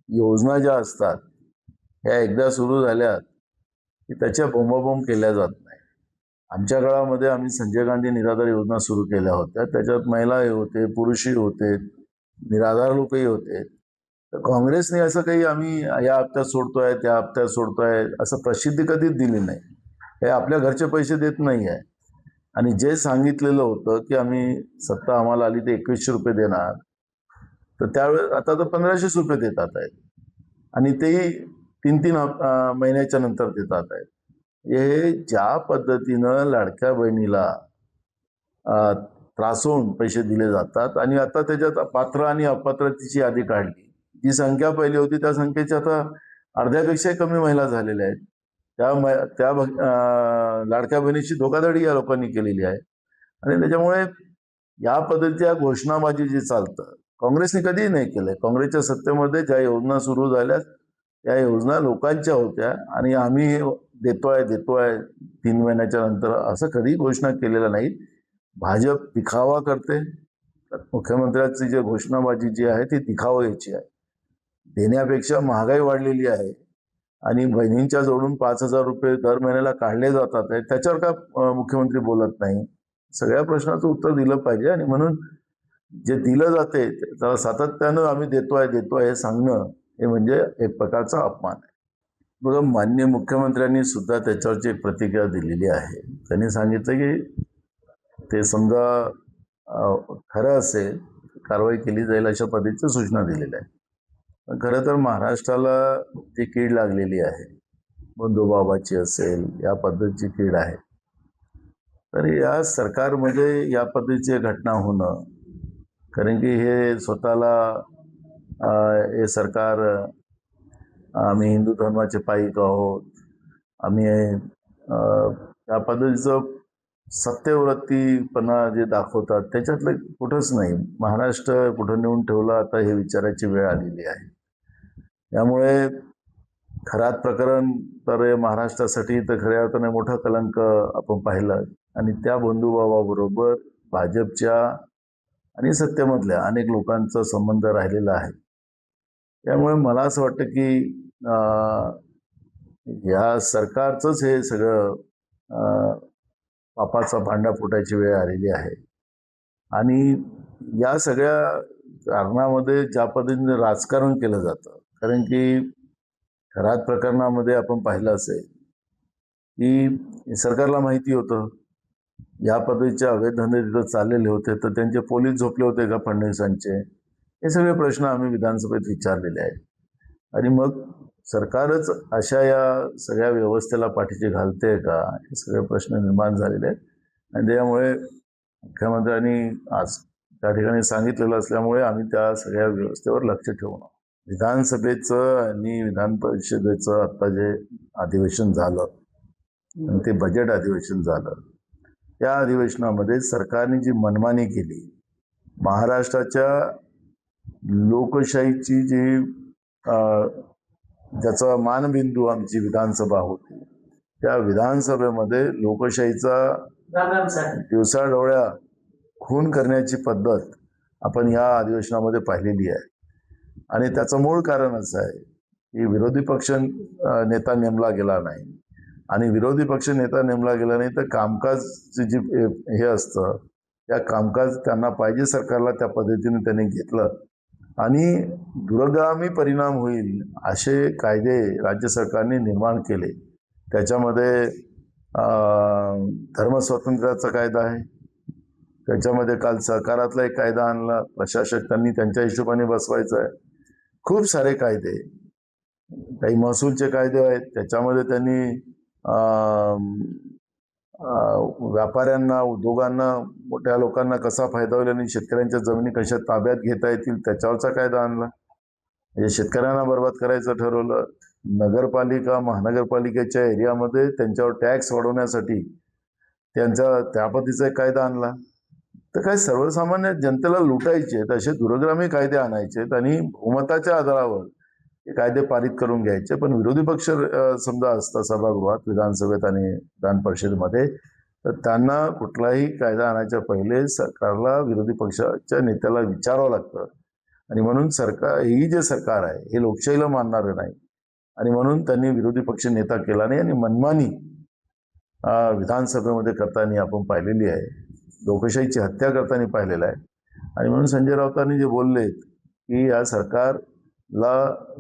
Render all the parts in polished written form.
योजना ज्या असतात ह्या एकदा सुरू झाल्या की त्याच्या बोंबाबोंब केल्या जात नाही. आमच्या काळामध्ये आम्ही संजय गांधी निराधार योजना सुरू केल्या होत्या. त्याच्यात महिलाही होते, पुरुषही होते, निराधार लोकही होते. तर काँग्रेसने असं काही आम्ही या हप्त्यात सोडतोय, त्या हप्त्यात सोडतोय असं प्रसिद्धी कधीच दिली नाही. हे आपल्या घरचे पैसे देत नाही आहे. आणि जे सांगितलेलं होतं की आम्ही सत्ता आम्हाला आली ते 2100 रुपये देणार, तर त्यावेळेस आता तर 1500 रुपये देतात आहेत. आणि तेही 3-3 महिन्याच्या नंतर देतात आहेत. हे ज्या पद्धतीनं लाडक्या बहिणीला त्रासून पैसे दिले जातात आणि आता त्याच्यात पात्र आणि अपात्रतेची यादी काढली. जी संख्या पहिली होती त्या संख्येच्या आता अर्ध्यापेक्षा कमी महिला झालेल्या आहेत. त्या लाडक्या बहिणीची धोकाधडी या लोकांनी केलेली आहे. आणि त्याच्यामुळे या पद्धतीच्या घोषणाबाजी जी चालतं, काँग्रेसने कधीही नाही केलंय. काँग्रेसच्या सत्तेमध्ये ज्या योजना सुरू झाल्या त्या योजना लोकांच्या होत्या आणि आम्ही देतोय 3 महिन्याच्या नंतर असं कधी घोषणा केलेल्या नाही. भाजप दिखावा करते. मुख्यमंत्र्यांची जी घोषणाबाजी जी आहे ती दिखावायची आहे. देण्यापेक्षा महागाई वाढलेली आहे आणि बहिणींच्या जोडून 5000 रुपये दर महिन्याला काढले जातात आहे, त्याच्यावर का मुख्यमंत्री बोलत नाही? सगळ्या प्रश्नाचं उत्तर दिलं पाहिजे. आणि म्हणून जे दिलं जाते त्याला सातत्यानं आम्ही देतोय हे सांगणं हे म्हणजे एक प्रकारचा अपमान आहे. बघा, माननीय मुख्यमंत्र्यांनी सुद्धा त्याच्यावरची एक प्रतिक्रिया दिलेली आहे. त्यांनी सांगितलं की ते समजा खरं असेल कारवाई केली जाईल अशा पद्धतीच्या सूचना दिलेल्या आहेत. पण खरं तर महाराष्ट्राला जी कीड लागलेली आहे, बंधुबाबाची असेल या पद्धतीची कीड आहे, तर या सरकारमध्ये या पद्धतीची घटना होणं, कारण की हे स्वतःला हे सरकार आम्ही हिंदू धर्माचे पाईक आहोत, आम्ही या पद्धतीचं सत्यव्रतीपणा जे दाखवतात त्याच्यातलं कुठंच नाही. महाराष्ट्र कुठं नेऊन ठेवला आता हे विचारायची वेळ आलेली आहे. त्यामुळे खरात प्रकरण तर महाराष्ट्रासाठी तर खऱ्या अर्थाने मोठा कलंक आपण पाहिलं. आणि त्या बंधुभावाबरोबर भाजपच्या आणि सत्तेमधल्या अनेक लोकांचा संबंध राहिलेला आहे. त्यामुळे मला असं वाटतं की या सरकारचंच हे सगळं पापाचा भांडा फुटायची वेळ आलेली आहे. आणि या सगळ्या कारणामध्ये ज्या पद्धतीने राजकारण केलं जातं, कारण की खरात प्रकरणामध्ये आपण पाहिलं असेल की सरकारला माहिती होतं या पद्धतीचे अवैध धंदे तिथं चाललेले होते, तर त्यांचे पोलीस झोपले होते का फडणवीसांचे? हे सगळे प्रश्न आम्ही विधानसभेत विचारलेले आहेत. आणि मग सरकारच अशा या सगळ्या व्यवस्थेला पाठीशी घालते का, हे सगळे प्रश्न निर्माण झालेले आहेत. आणि त्यामुळे मुख्यमंत्र्यांनी आज त्या ठिकाणी सांगितलेलं असल्यामुळे आम्ही त्या सगळ्या व्यवस्थेवर लक्ष ठेवून विधानसभेचं आणि विधान परिषदेचं आता जे अधिवेशन झालं आणि ते बजेट अधिवेशन झालं, त्या अधिवेशनामध्ये सरकारने जी मनमानी केली, महाराष्ट्राच्या लोकशाहीची जी ज्याचा मानबिंदू आमची विधानसभा होती, त्या विधानसभेमध्ये लोकशाहीचा दिवसाढवळ्या खून करण्याची पद्धत आपण या अधिवेशनामध्ये पाहिलेली आहे. आणि त्याचं मूळ कारण असं आहे की विरोधी पक्ष नेता नेमला गेला नाही. आणि विरोधी पक्ष नेता नेमला गेला नाही तर कामकाजचे जे हे असतं, त्या कामकाज त्यांना पाहिजे सरकारला त्या पद्धतीने त्यांनी घेतलं आणि दूरगामी परिणाम होईल असे कायदे राज्य सरकारने निर्माण केले. त्याच्यामध्ये धर्मस्वातंत्र्याचा कायदा आहे, त्याच्यामध्ये काल सहकारातला एक कायदा आणला, प्रशासक त्यांनी त्यांच्या हिशोबाने बसवायचा आहे. खूप सारे कायदे, काही महसूलचे कायदे आहेत, त्याच्यामध्ये त्यांनी व्यापाऱ्यांना, उद्योगांना, मोठ्या लोकांना कसा फायदा होईल आणि शेतकऱ्यांच्या जमिनी कशा ताब्यात घेता येतील त्याच्यावरचा कायदा आणला. म्हणजे शेतकऱ्यांना बर्बाद करायचं ठरवलं. नगरपालिका, महानगरपालिकेच्या एरियामध्ये त्यांच्यावर टॅक्स वाढवण्यासाठी त्यांचा त्या पद्धतीचा एक कायदा आणला. तर काय सर्वसामान्य जनतेला लुटायचे असे दूरगामी कायदे आणायचे आणि बहुमताच्या आधारावर हे कायदे पारित करून घ्यायचे. पण विरोधी पक्ष समजा असता सभागृहात, विधानसभेत आणि विधान परिषदेमध्ये, तर त्यांना कुठलाही कायदा आणायच्या पहिले सरकारला, विरोधी पक्षाच्या नेत्याला विचारावं लागतं आणि म्हणून ही जे सरकार आहे हे लोकशाहीला मानणारं नाही आणि म्हणून त्यांनी विरोधी पक्ष नेता केला नाही आणि मनमानी विधानसभेमध्ये करताना आपण पाहिलेली आहे, लोकशाहीची हत्या करताना पाहिलेलं आहे. आणि म्हणून संजय राऊतांनी जे बोलले की या सरकारला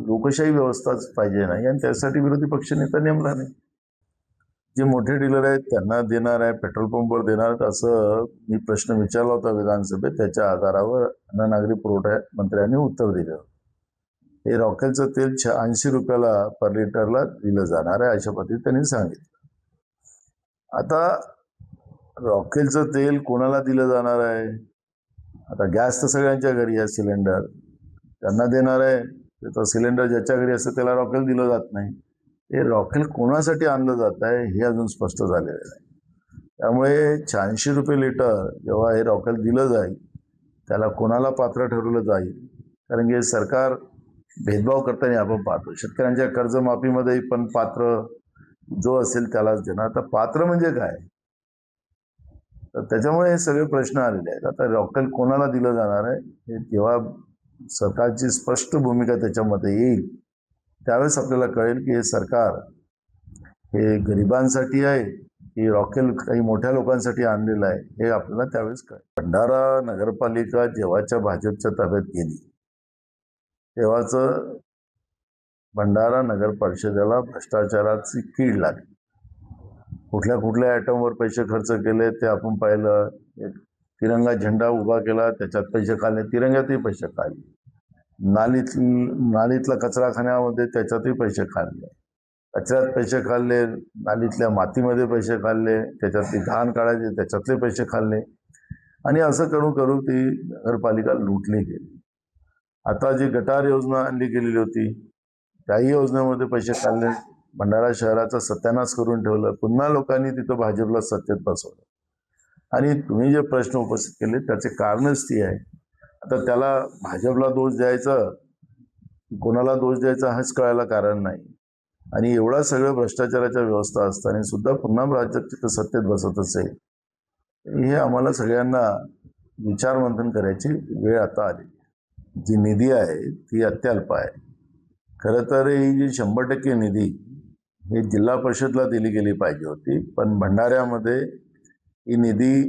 लोकशाही व्यवस्थाच पाहिजे नाही आणि त्यासाठी विरोधी पक्ष नेता नेमला नाही. जे मोठे डीलर आहेत त्यांना देणार आहे, पेट्रोल पंपवर देणार आहेत असं मी प्रश्न विचारला होता विधानसभेत. त्याच्या आधारावर अन्न नागरी पुरवठा मंत्र्यांनी उत्तर दिलं. हे रॉकेलचं तेल 80 रुपयाला पर लिटरला दिलं जाणार आहे अशा पद्धतीने त्यांनी सांगितलं. आता रॉकेलचं तेल कोणाला दिलं जाणार आहे? आता गॅस तर सगळ्यांच्या घरी आहे, सिलेंडर त्यांना देणार आहे. तर सिलेंडर ज्याच्या घरी असतं त्याला रॉकेल दिलं जात नाही. हे रॉकेल कोणासाठी आणलं जात आहे हे अजून स्पष्ट झालेलं नाही. त्यामुळे 86 रुपये लिटर जेव्हा हे रॉकेल दिलं जाईल त्याला कोणाला पात्र ठरवलं जाईल? कारण की सरकार भेदभाव करताना आपण पाहतो. शेतकऱ्यांच्या कर्जमाफीमध्ये पण पात्र जो असेल त्यालाच देणार. आता पात्र म्हणजे काय? तर त्याच्यामुळे हे सगळे प्रश्न आलेले आहेत. आता रॉकेल कोणाला दिलं जाणार आहे हे जेव्हा सरकारची स्पष्ट भूमिका त्याच्यामध्ये येईल त्यावेळेस आपल्याला कळेल की हे सरकार हे गरिबांसाठी आहे की रॉकेल काही मोठ्या लोकांसाठी आणलेलं आहे हे आपल्याला त्यावेळेस कळेल. भंडारा नगरपालिका जेव्हाच्या भाजपच्या ताब्यात गेली तेव्हाच भंडारा नगर परिषदेला भ्रष्टाचाराची कीड लागली. कुठल्या आयटमवर पैसे खर्च केले ते आपण पाहिलं. एक तिरंगा झेंडा उभा केला त्याच्यात पैसे खाल्ले, तिरंग्यातही पैसे खाल्ले. नालीतला कचराखान्यामध्ये त्याच्यातही पैसे खाल्ले, कचऱ्यात पैसे खाल्ले, नालीतल्या मातीमध्ये पैसे खाल्ले, त्याच्यातली घाण काढायचे त्याच्यातले पैसे खाल्ले आणि असं करून ती नगरपालिका लुटली गेली. आता जी गटार योजना आणली गेलेली होती त्याही योजनेमध्ये पैसे खाल्ले, भंडारा शहराचा सत्यानाश करून ठेवलं. पुन्हा लोकांनी तिथं भाजपला सत्तेत बसवलं आणि तुम्ही जे प्रश्न उपस्थित केले त्याचे कारणच ती आहे. आता त्याला भाजपला दोष द्यायचा कोणाला दोष द्यायचा हाच कळायला कारण नाही. आणि एवढा सगळं भ्रष्टाचाराच्या व्यवस्था असताना सुद्धा पुन्हा भाजप तिथं सत्तेत बसत असेल हे आम्हाला सगळ्यांना विचारमंथन करायची वेळ आता आली. जी निधी आहे ती अत्यल्प आहे. खरं तर ही जी 100% निधी ही जिल्हा परिषदला दिली गेली पाहिजे होती, पण भंडाऱ्यामध्ये ही निधी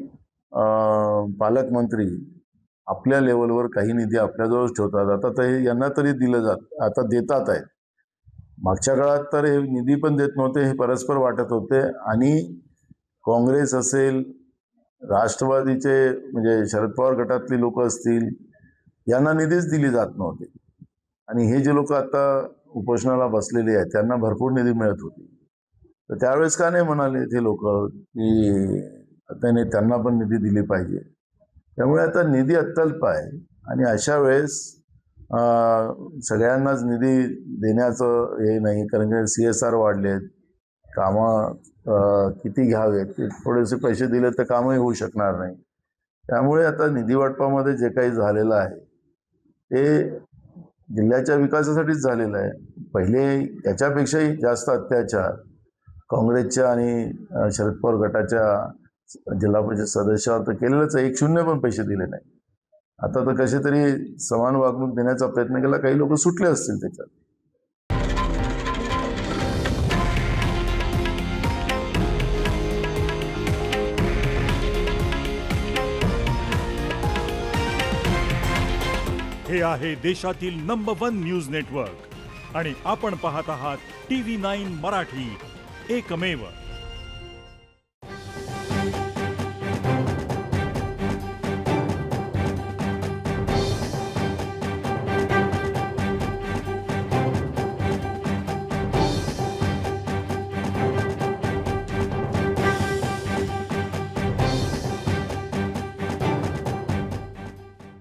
पालकमंत्री आपल्या लेवलवर काही निधी आपल्याजवळच ठेवतात. आता तर यांना तरी दिलं जात आता देतात आहेत. मागच्या काळात तर हे निधी पण देत नव्हते, हे परस्पर वाटत होते आणि काँग्रेस असेल, राष्ट्रवादीचे म्हणजे शरद पवार गटातली लोक असतील यांना निधीच दिली जात नव्हती. आणि हे जे लोक आता उपोषणाला बसलेले आहेत त्यांना भरपूर निधी मिळत होती. तर त्यावेळेस का नाही म्हणाले ते लोक की त्यांना पण निधी दिली पाहिजे? त्यामुळे आता निधी अत्यल्प आहे आणि अशा वेळेस सगळ्यांनाच निधी देण्याचं हे नाही. कारण की CSR वाढले आहेत, कामं किती घ्यावेत ते थोडेसे पैसे दिले तर कामही होऊ शकणार नाही. त्यामुळे आता निधी वाटपामध्ये जे काही झालेलं आहे ते जिल्ह्याच्या विकासासाठीच झालेलं आहे. पहिले याच्यापेक्षाही जास्त अत्याचार काँग्रेसच्या आणि शरद पवार गटाच्या जिल्हा परिषद सदस्यावर तर केलेलंच आहे. 1 पण पैसे दिले नाही. आता तर कसे तरी समान वागणूक देण्याचा प्रयत्न केला, काही लोक सुटले असतील त्याच्यात. हे आहे देशातील नंबर 1 न्यूज नेटवर्क आणि आपण पाहत आहात TV9 मराठी, एकमेव.